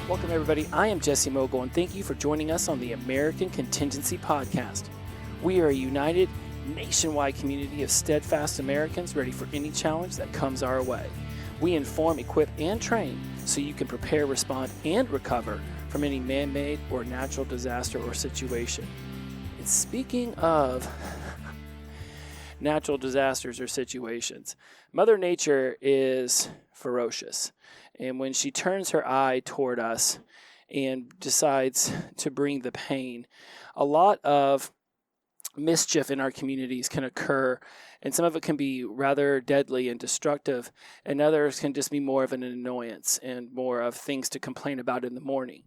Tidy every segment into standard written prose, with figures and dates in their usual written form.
Welcome, everybody. I am Jesse Mogul, and thank you for joining us on the American Contingency podcast. We are a united, nationwide community of steadfast Americans ready for any challenge that comes our way. We inform, equip, and train so you can prepare, respond, and recover from any man-made or natural disaster or situation. And speaking of natural disasters or situations, Mother Nature is ferocious. And when she turns her eye toward us and decides to bring the pain, a lot of mischief in our communities can occur, and some of it can be rather deadly and destructive, and others can just be more of an annoyance and more of things to complain about in the morning.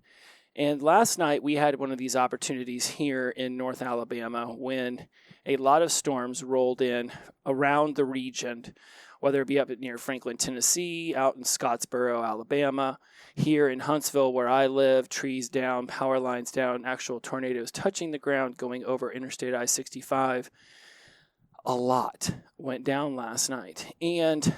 And last night we had one of these opportunities here in North Alabama when a lot of storms rolled in around the region, whether it be up near Franklin, Tennessee, out in Scottsboro, Alabama, here in Huntsville where I live, trees down, power lines down, actual tornadoes touching the ground, going over Interstate I-65. A lot went down last night. And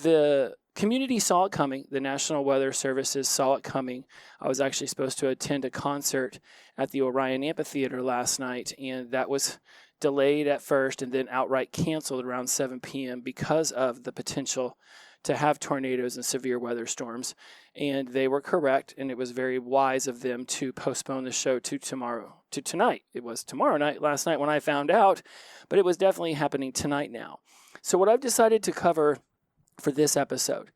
the community saw it coming. The National Weather Services saw it coming. I was actually supposed to attend a concert at the Orion Amphitheater last night, and that was delayed at first and then outright canceled around 7 p.m. because of the potential to have tornadoes and severe weather storms. And they were correct, and it was very wise of them to postpone the show to tonight. It was tomorrow night, last night when I found out, but it was definitely happening tonight now. So what I've decided to cover for this episode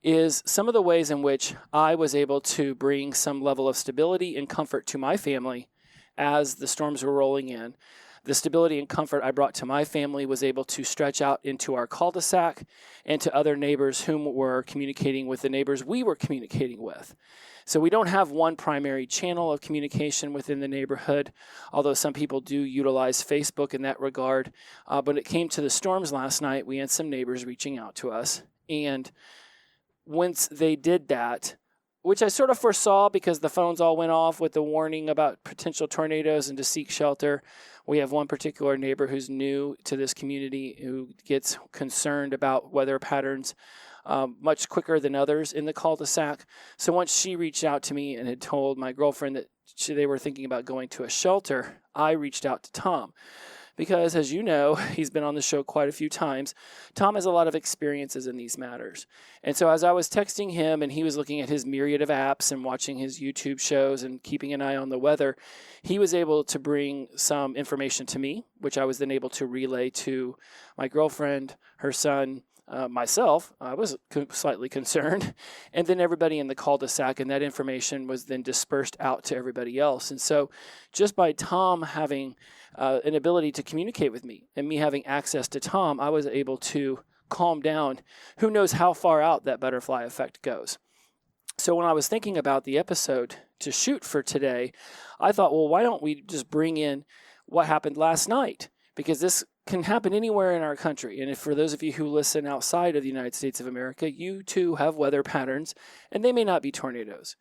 is some of the ways in which I was able to bring some level of stability and comfort to my family as the storms were rolling in. The stability and comfort I brought to my family was able to stretch out into our cul-de-sac and to other neighbors whom were communicating with the neighbors we were communicating with. So we don't have one primary channel of communication within the neighborhood, although some people do utilize Facebook in that regard. When it came to the storms last night, we had some neighbors reaching out to us. And once they did that, which I sort of foresaw because the phones all went off with the warning about potential tornadoes and to seek shelter. We have one particular neighbor who's new to this community who gets concerned about weather patterns much quicker than others in the cul-de-sac. So once she reached out to me and had told my girlfriend that they were thinking about going to a shelter, I reached out to Thom. Because, as you know, he's been on the show quite a few times. Thom has a lot of experiences in these matters. And so as I was texting him and he was looking at his myriad of apps and watching his YouTube shows and keeping an eye on the weather, he was able to bring some information to me, which I was then able to relay to my girlfriend, her son, myself. I was slightly concerned, and then everybody in the cul-de-sac, and that information was then dispersed out to everybody else. And so just by Thom having an ability to communicate with me and me having access to Thom, I was able to calm down. Who knows how far out that butterfly effect goes. So when I was thinking about the episode to shoot for today, I thought, well, why don't we just bring in what happened last night? Because this can happen anywhere in our country. And if for those of you who listen outside of the United States of America, you too have weather patterns, and they may not be tornadoes,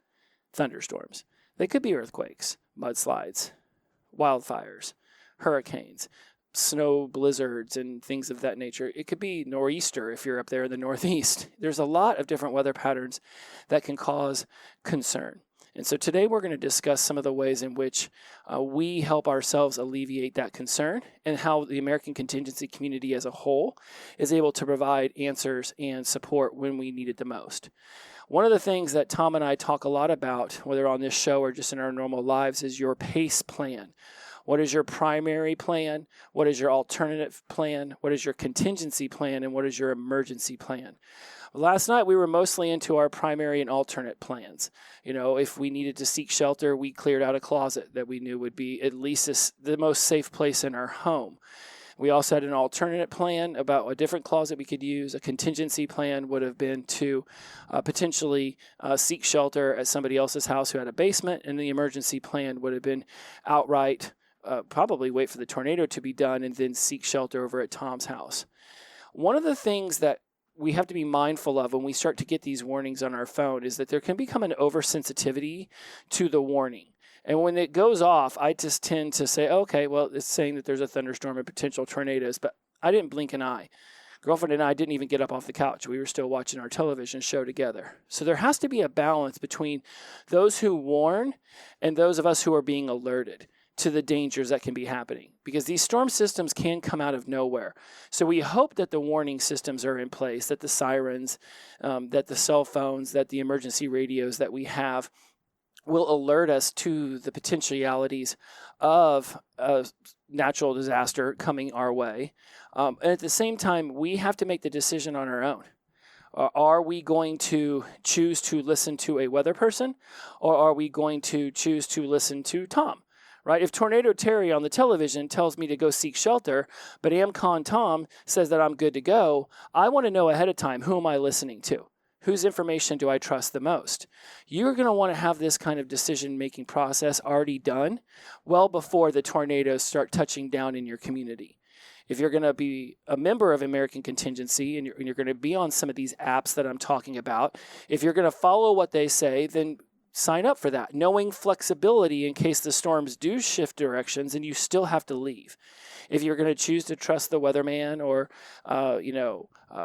thunderstorms. They could be earthquakes, mudslides, wildfires, hurricanes, snow blizzards, and things of that nature. It could be nor'easter if you're up there in the Northeast. There's a lot of different weather patterns that can cause concern. And so today we're going to discuss some of the ways in which we help ourselves alleviate that concern and how the American contingency community as a whole is able to provide answers and support when we need it the most. One of the things that Thom and I talk a lot about, whether on this show or just in our normal lives, is your PACE plan. What is your primary plan? What is your alternative plan? What is your contingency plan? And what is your emergency plan? Last night, we were mostly into our primary and alternate plans. You know, if we needed to seek shelter, we cleared out a closet that we knew would be at least the most safe place in our home. We also had an alternate plan about a different closet we could use. A contingency plan would have been to potentially seek shelter at somebody else's house who had a basement, and the emergency plan would have been outright probably wait for the tornado to be done and then seek shelter over at Thom's house. One of the things that we have to be mindful of when we start to get these warnings on our phone is that there can become an oversensitivity to the warning. And when it goes off, I just tend to say, okay, well, it's saying that there's a thunderstorm and potential tornadoes, but I didn't blink an eye. Girlfriend and I didn't even get up off the couch. We were still watching our television show together. So there has to be a balance between those who warn and those of us who are being alerted to the dangers that can be happening, because these storm systems can come out of nowhere. So we hope that the warning systems are in place, that the sirens, that the cell phones, that the emergency radios that we have will alert us to the potentialities of a natural disaster coming our way. And at the same time, we have to make the decision on our own. Are we going to choose to listen to a weather person, or are we going to choose to listen to Thom? Right? If Tornado Terry on the television tells me to go seek shelter, but AmCon Thom says that I'm good to go, I want to know ahead of time, who am I listening to? Whose information do I trust the most? You're going to want to have this kind of decision-making process already done well before the tornadoes start touching down in your community. If you're going to be a member of American Contingency and you're going to be on some of these apps that I'm talking about, if you're going to follow what they say, then sign up for that, knowing flexibility in case the storms do shift directions and you still have to leave. If you're going to choose to trust the weatherman or,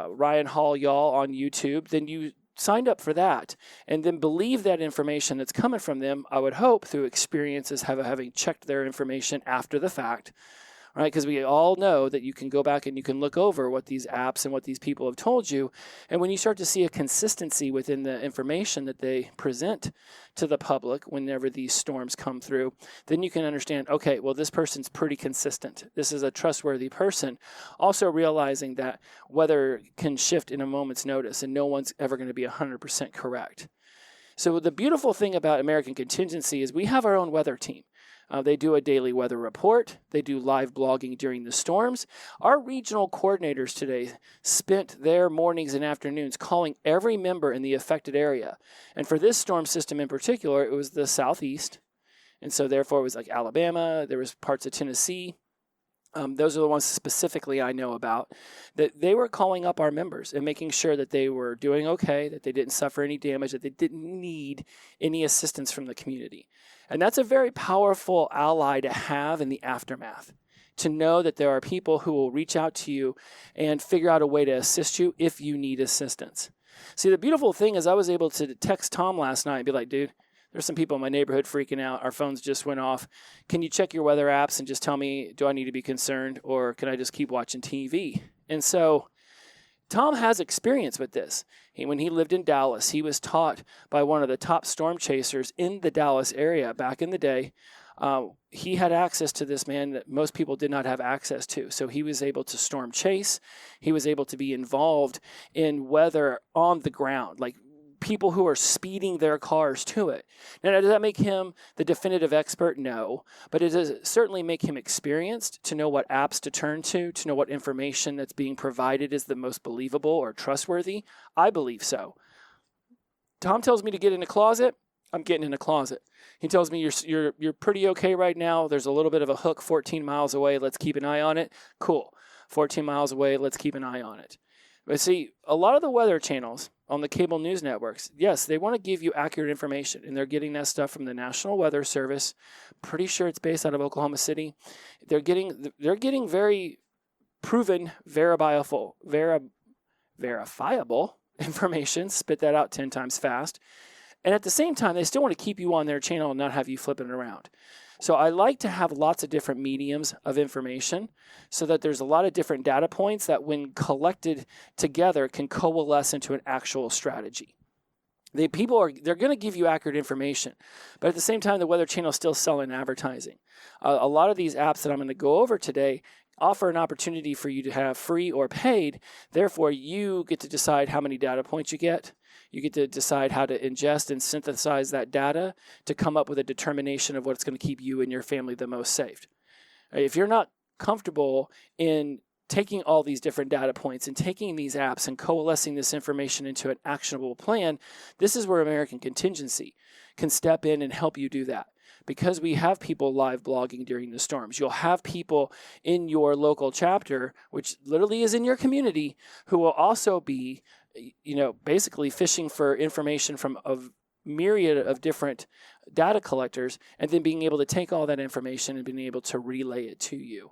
Ryan Hall y'all on YouTube, then you signed up for that. And then believe that information that's coming from them, I would hope, through experiences having checked their information after the fact. Right? Because we all know that you can go back and you can look over what these apps and what these people have told you. And when you start to see a consistency within the information that they present to the public whenever these storms come through, then you can understand, okay, well, this person's pretty consistent. This is a trustworthy person. Also realizing that weather can shift in a moment's notice and no one's ever going to be 100% correct. So the beautiful thing about American Contingency is we have our own weather team. They do a daily weather report. They do live blogging during the storms. Our regional coordinators today spent their mornings and afternoons calling every member in the affected area. And for this storm system in particular, it was the southeast. And so therefore it was like Alabama, there was parts of Tennessee. Those are the ones specifically I know about, that they were calling up our members and making sure that they were doing okay, that they didn't suffer any damage, that they didn't need any assistance from the community. And that's a very powerful ally to have in the aftermath, to know that there are people who will reach out to you and figure out a way to assist you if you need assistance. See, the beautiful thing is I was able to text Thom last night and be like, dude, there's some people in my neighborhood freaking out. Our phones just went off. Can you check your weather apps and just tell me, do I need to be concerned or can I just keep watching TV? And so Thom has experience with this. When he lived in Dallas, he was taught by one of the top storm chasers in the Dallas area back in the day. He had access to this man that most people did not have access to. So he was able to storm chase. He was able to be involved in weather on the ground, like people who are speeding their cars to it. Now, does that make him the definitive expert? No. But it does certainly make him experienced to know what apps to turn to know what information that's being provided is the most believable or trustworthy. I believe so. Thom tells me to get in a closet. I'm getting in a closet. He tells me you're pretty okay right now. There's a little bit of a hook 14 miles away. Let's keep an eye on it. Cool. 14 miles away. Let's keep an eye on it. But see, a lot of the weather channels on the cable news networks, yes, they want to give you accurate information, and they're getting that stuff from the National Weather Service. Pretty sure it's based out of Oklahoma City. They're getting very proven, verifiable information. Spit that out 10 times fast. And at the same time, they still want to keep you on their channel and not have you flipping it around. So I like to have lots of different mediums of information so that there's a lot of different data points that when collected together can coalesce into an actual strategy. They're going to give you accurate information, but at the same time, the Weather Channel is still selling advertising. A lot of these apps that I'm going to go over today offer an opportunity for you to have free or paid. Therefore, you get to decide how many data points you get. You get to decide how to ingest and synthesize that data to come up with a determination of what's going to keep you and your family the most safe. If you're not comfortable in taking all these different data points and taking these apps and coalescing this information into an actionable plan, this is where American Contingency can step in and help you do that. Because we have people live blogging during the storms. You'll have people in your local chapter, which literally is in your community, who will also be basically fishing for information from a myriad of different data collectors and then being able to take all that information and being able to relay it to you.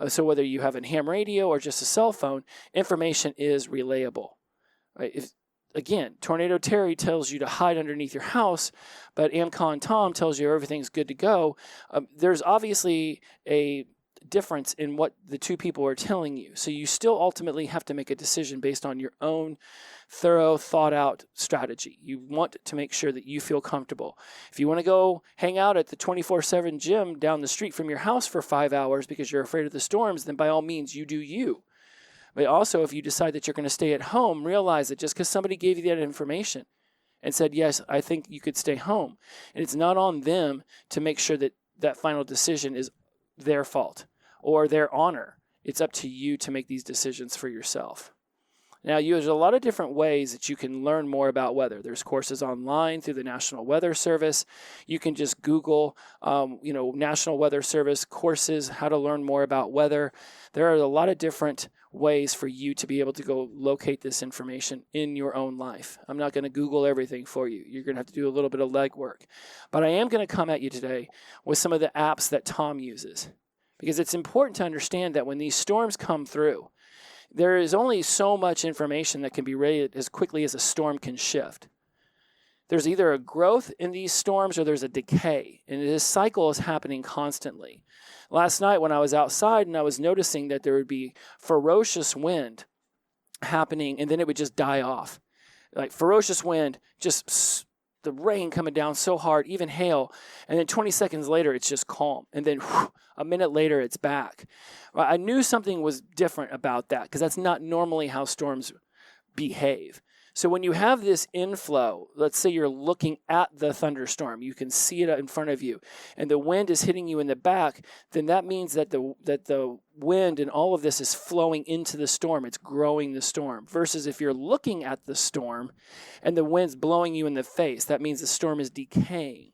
So whether you have a ham radio or just a cell phone, information is relayable. Right? Again, Tornado Terry tells you to hide underneath your house, but AmCon Thom tells you everything's good to go. There's obviously a difference in what the two people are telling you. So you still ultimately have to make a decision based on your own thorough, thought-out strategy. You want to make sure that you feel comfortable. If you want to go hang out at the 24/7 gym down the street from your house for 5 hours because you're afraid of the storms, then by all means, you do you. But also, if you decide that you're going to stay at home, realize that just because somebody gave you that information and said, yes, I think you could stay home, and it's not on them to make sure that that final decision is their fault or their honor. It's up to you to make these decisions for yourself. Now, there's a lot of different ways that you can learn more about weather. There's courses online through the National Weather Service. You can just Google, National Weather Service courses, how to learn more about weather. There are a lot of different ways for you to be able to go locate this information in your own life. I'm not going to Google everything for you. You're going to have to do a little bit of legwork. But I am going to come at you today with some of the apps that Thom uses, because it's important to understand that when these storms come through, there is only so much information that can be rated as quickly as a storm can shift. There's either a growth in these storms or there's a decay, and this cycle is happening constantly. Last night when I was outside and I was noticing that there would be ferocious wind happening and then it would just die off. Like ferocious wind, just the rain coming down so hard, even hail, and then 20 seconds later it's just calm, and then a minute later it's back. I knew something was different about that because that's not normally how storms behave. So when you have this inflow, let's say you're looking at the thunderstorm, you can see it in front of you, and the wind is hitting you in the back, then that means that the wind and all of this is flowing into the storm. It's growing the storm. Versus if you're looking at the storm and the wind's blowing you in the face, that means the storm is decaying.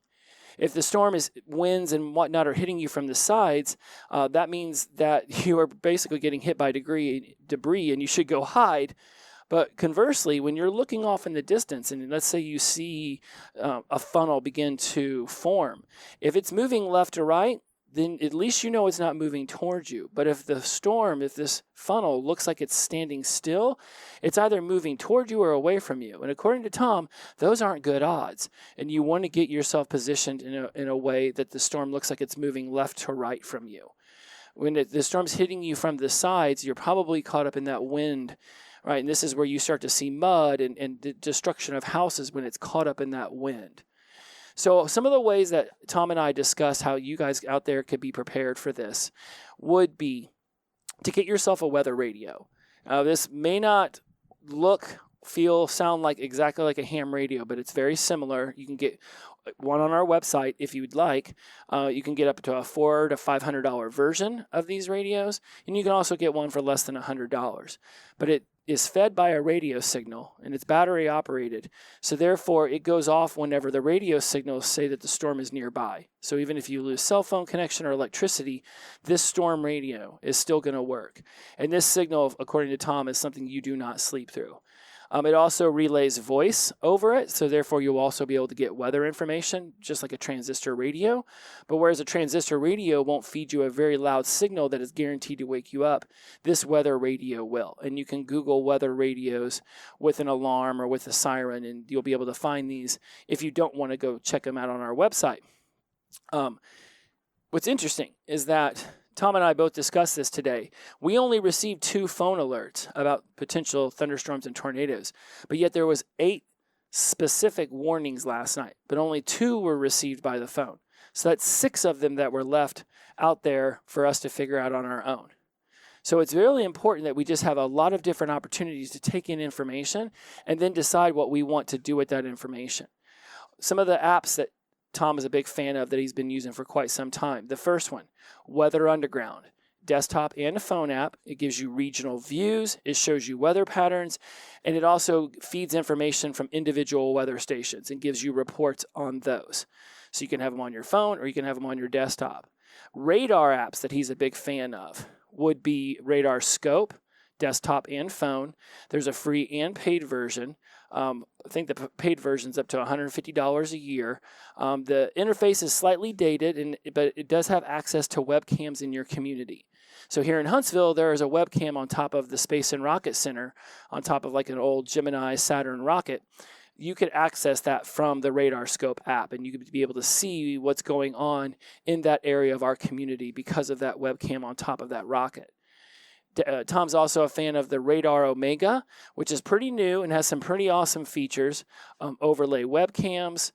If the storm is winds and whatnot are hitting you from the sides, that means that you are basically getting hit by debris and you should go hide. But conversely, when you're looking off in the distance, and let's say you see a funnel begin to form, if it's moving left to right, then at least you know it's not moving towards you. But if this funnel looks like it's standing still, it's either moving toward you or away from you. And according to Thom, those aren't good odds. And you want to get yourself positioned in a way that the storm looks like it's moving left to right from you. When the storm's hitting you from the sides, you're probably caught up in that wind, right? And this is where you start to see mud and the destruction of houses when it's caught up in that wind. So some of the ways that Thom and I discussed how you guys out there could be prepared for this would be to get yourself a weather radio. This may not look, feel, sound like exactly like a ham radio, but it's very similar. You can get one on our website if you'd like. You can get up to a $400 to $500 version of these radios, and you can also get one for less than $100. But it is fed by a radio signal, and it's battery operated. So therefore, it goes off whenever the radio signals say that the storm is nearby. So even if you lose cell phone connection or electricity, this storm radio is still going to work. And this signal, according to Thom, is something you do not sleep through. It also relays voice over it, so therefore you'll also be able to get weather information, just like a transistor radio. But whereas a transistor radio won't feed you a very loud signal that is guaranteed to wake you up, this weather radio will. And you can Google weather radios with an alarm or with a siren, and you'll be able to find these if you don't want to go check them out on our website. What's interesting is that Thom and I both discussed this today. We only received 2 phone alerts about potential thunderstorms and tornadoes, but yet there was 8 specific warnings last night, but only 2 were received by the phone. So that's 6 of them that were left out there for us to figure out on our own. So it's really important that we just have a lot of different opportunities to take in information and then decide what we want to do with that information. Some of the apps that Thom is a big fan of that he's been using for quite some time. The first one, Weather Underground, desktop and a phone app. It gives you regional views, it shows you weather patterns, and it also feeds information from individual weather stations and gives you reports on those. So you can have them on your phone or you can have them on your desktop. Radar apps that he's a big fan of would be Radar Scope, desktop and phone. There's a free and paid version. I think the paid version's up to $150 a year. The interface is slightly dated, but it does have access to webcams in your community. So here in Huntsville, there is a webcam on top of the Space and Rocket Center, on top of like an old Gemini Saturn rocket. You could access that from the Radar Scope app, and you could be able to see what's going on in that area of our community because of that webcam on top of that rocket. Thom's also a fan of the Radar Omega, which is pretty new and has some pretty awesome features. Overlay webcams.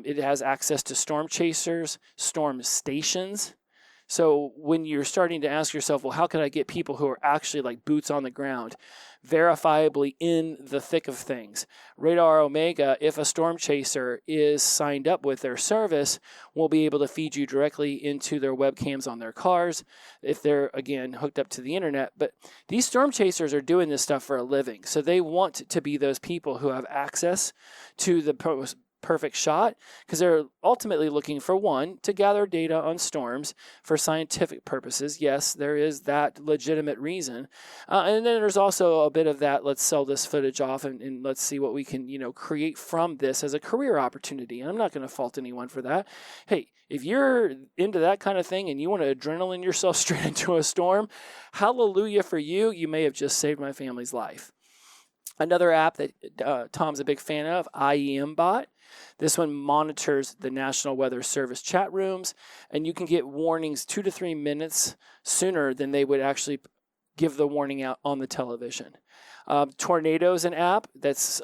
It has access to storm chasers, storm stations. So when you're starting to ask yourself, well, how can I get people who are actually like boots on the ground, verifiably in the thick of things? Radar Omega, if a storm chaser is signed up with their service, will be able to feed you directly into their webcams on their cars if they're, again, hooked up to the internet. But these storm chasers are doing this stuff for a living. So they want to be those people who have access to the perfect shot, because they're ultimately looking for, one, to gather data on storms for scientific purposes. Yes, there is that legitimate reason. And then there's also a bit of that, let's sell this footage off and let's see what we can, create from this as a career opportunity. And I'm not going to fault anyone for that. Hey, if you're into that kind of thing and you want to adrenaline yourself straight into a storm, hallelujah for you. You may have just saved my family's life. Another app that Thom's a big fan of, IEMBot. This one monitors the National Weather Service chat rooms, and you can get warnings 2 to 3 minutes sooner than they would actually give the warning out on the television. Tornado is an app that's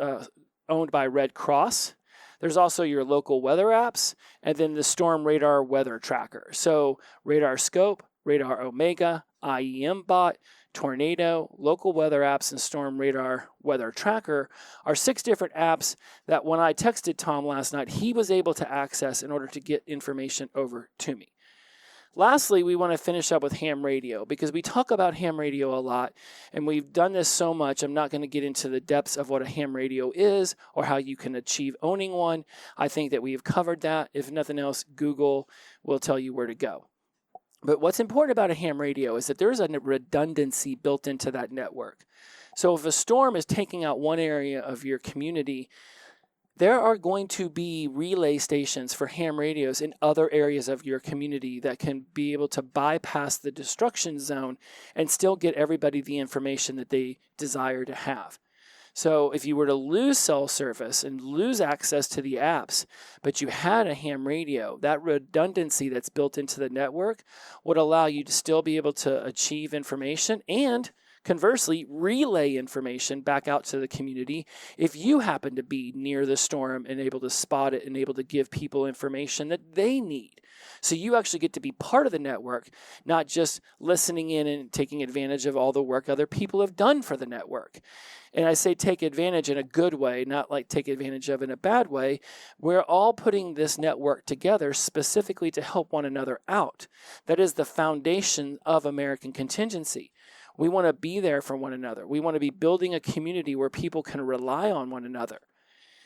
owned by Red Cross. There's also your local weather apps, and then the Storm Radar Weather Tracker. So Radar Scope, Radar Omega, IEMBot, Tornado, local weather apps, and Storm Radar Weather Tracker are 6 different apps that when I texted Thom last night, he was able to access in order to get information over to me. Lastly, we want to finish up with ham radio, because we talk about ham radio a lot, and we've done this so much. I'm not going to get into the depths of what a ham radio is or how you can achieve owning one. I think that we've covered that. If nothing else, Google will tell you where to go. But what's important about a ham radio is that there's a redundancy built into that network. So if a storm is taking out one area of your community, there are going to be relay stations for ham radios in other areas of your community that can be able to bypass the destruction zone and still get everybody the information that they desire to have. So if you were to lose cell service and lose access to the apps, but you had a ham radio, that redundancy that's built into the network would allow you to still be able to achieve information and, conversely, relay information back out to the community if you happen to be near the storm and able to spot it and able to give people information that they need. So you actually get to be part of the network, not just listening in and taking advantage of all the work other people have done for the network. And I say take advantage in a good way, not like take advantage of in a bad way. We're all putting this network together specifically to help one another out. That is the foundation of American Contingency. We want to be there for one another. We want to be building a community where people can rely on one another.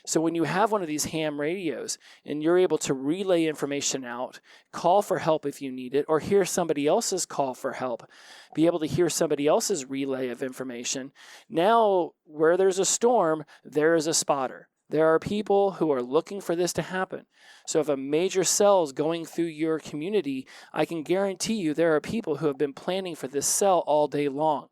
So when you have one of these ham radios and you're able to relay information out, call for help if you need it, or hear somebody else's call for help, be able to hear somebody else's relay of information, now where there's a storm, there is a spotter. There are people who are looking for this to happen. So if a major cell is going through your community, I can guarantee you there are people who have been planning for this cell all day long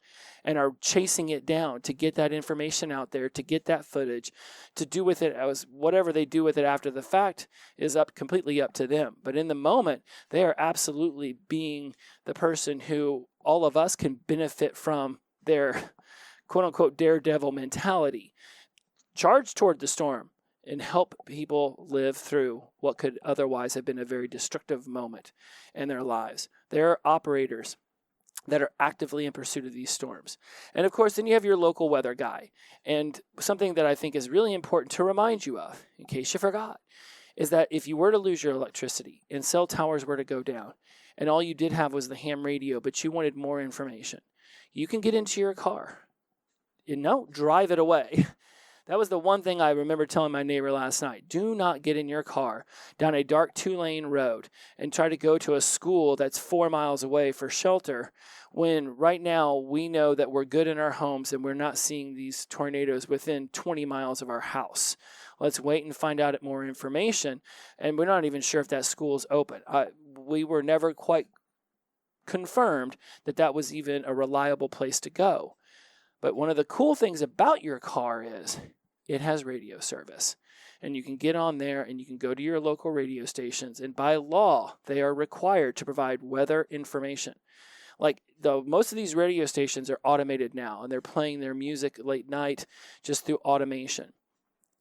and are chasing it down to get that information out there, to get that footage, to do with it as whatever they do with it after the fact is completely up to them. But in the moment, they are absolutely being the person who all of us can benefit from their quote-unquote daredevil mentality. Charge toward the storm and help people live through what could otherwise have been a very destructive moment in their lives. There are operators that are actively in pursuit of these storms. And of course, then you have your local weather guy. And something that I think is really important to remind you of, in case you forgot, is that if you were to lose your electricity and cell towers were to go down, and all you did have was the ham radio, but you wanted more information, you can get into your car, drive it away. That was the one thing I remember telling my neighbor last night. Do not get in your car down a dark 2-lane road and try to go to a school that's 4 miles away for shelter, when right now we know that we're good in our homes and we're not seeing these tornadoes within 20 miles of our house. Let's wait and find out more information. And we're not even sure if that school is open. We were never quite confirmed that that was even a reliable place to go. But one of the cool things about your car is it has radio service. And you can get on there and you can go to your local radio stations. And by law, they are required to provide weather information. Like most of these radio stations are automated now, and they're playing their music late night just through automation.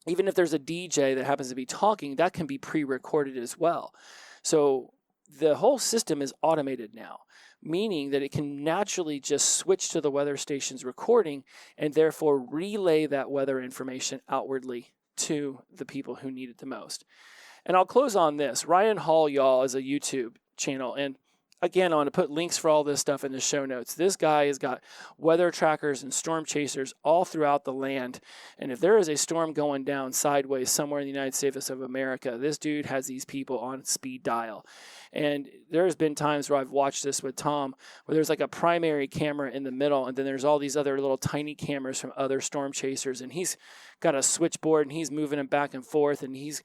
Even if there's a DJ that happens to be talking, that can be pre-recorded as well. So the whole system is automated now, meaning that it can naturally just switch to the weather station's recording and therefore relay that weather information outwardly to the people who need it the most. And I'll close on this. Ryan Hall, y'all, is a YouTube channel, and again, I want to put links for all this stuff in the show notes. This guy has got weather trackers and storm chasers all throughout the land. And if there is a storm going down sideways somewhere in the United States of America, this dude has these people on speed dial. And there's been times where I've watched this with Thom, where there's like a primary camera in the middle, and then there's all these other little tiny cameras from other storm chasers. And he's got a switchboard, and he's moving them back and forth, and he's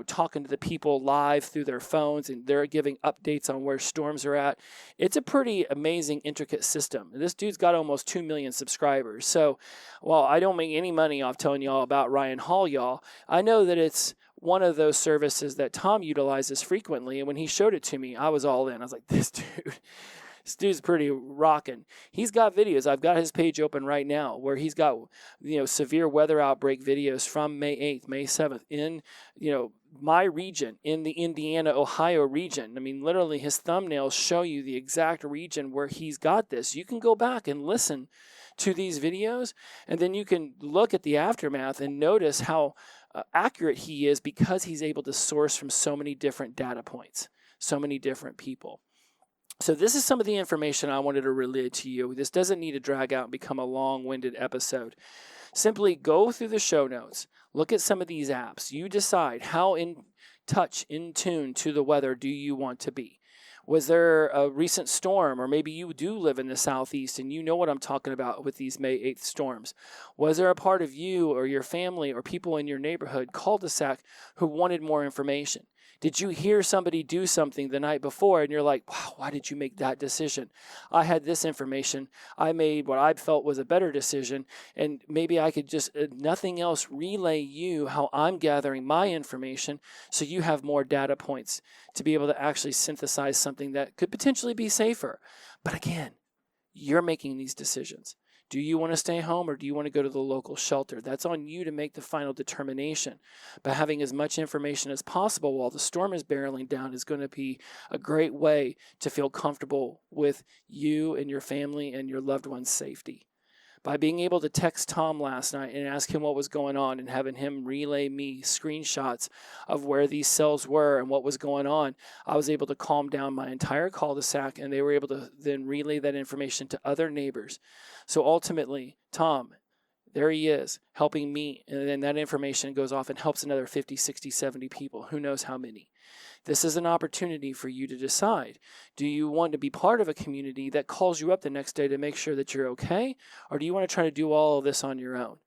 talking to the people live through their phones, and they're giving updates on where storms are at. It's a pretty amazing, intricate system. This dude's got almost 2 million subscribers. So while I don't make any money off telling y'all about Ryan Hall, y'all, I know that it's one of those services that Thom utilizes frequently. And when he showed it to me, I was all in. I was like, this dude's pretty rocking. He's got videos. I've got his page open right now where he's got, severe weather outbreak videos from May 8th, May 7th in, my region, in the Indiana, Ohio region. I mean, literally his thumbnails show you the exact region where he's got this. You can go back and listen to these videos, and then you can look at the aftermath and notice how accurate he is, because he's able to source from so many different data points, so many different people. So this is some of the information I wanted to relay to you. This doesn't need to drag out and become a long-winded episode. Simply go through the show notes, look at some of these apps. You decide how in touch, in tune to the weather do you want to be. Was there a recent storm, or maybe you do live in the Southeast and you know what I'm talking about with these May 8th storms? Was there a part of you or your family or people in your neighborhood, cul-de-sac, who wanted more information? Did you hear somebody do something the night before and you're like, wow, why did you make that decision? I had this information. I made what I felt was a better decision, and maybe I could just, nothing else, relay you how I'm gathering my information so you have more data points to be able to actually synthesize something that could potentially be safer. But again, you're making these decisions. Do you want to stay home, or do you want to go to the local shelter? That's on you to make the final determination. But having as much information as possible while the storm is barreling down is going to be a great way to feel comfortable with you and your family and your loved one's safety. By being able to text Thom last night and ask him what was going on, and having him relay me screenshots of where these cells were and what was going on, I was able to calm down my entire cul-de-sac, and they were able to then relay that information to other neighbors. So ultimately, Thom, there he is, helping me, and then that information goes off and helps another 50, 60, 70 people, who knows how many. This is an opportunity for you to decide. Do you want to be part of a community that calls you up the next day to make sure that you're okay? Or do you want to try to do all of this on your own?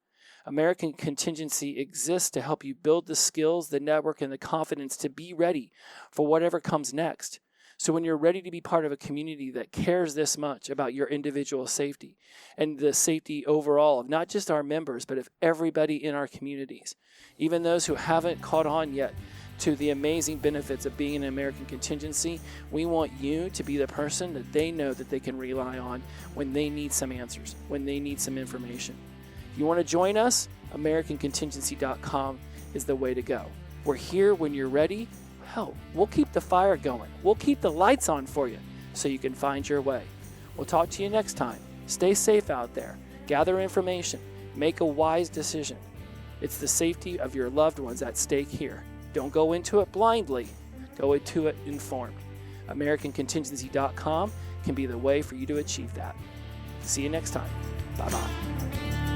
American Contingency exists to help you build the skills, the network, and the confidence to be ready for whatever comes next. So when you're ready to be part of a community that cares this much about your individual safety and the safety overall of not just our members, but of everybody in our communities, even those who haven't caught on yet to the amazing benefits of being an American Contingency, we want you to be the person that they know that they can rely on when they need some answers, when they need some information. If you want to join us, AmericanContingency.com is the way to go. We're here when you're ready. Hell, we'll keep the fire going. We'll keep the lights on for you so you can find your way. We'll talk to you next time. Stay safe out there. Gather information. Make a wise decision. It's the safety of your loved ones at stake here. Don't go into it blindly. Go into it informed. AmericanContingency.com can be the way for you to achieve that. See you next time. Bye-bye.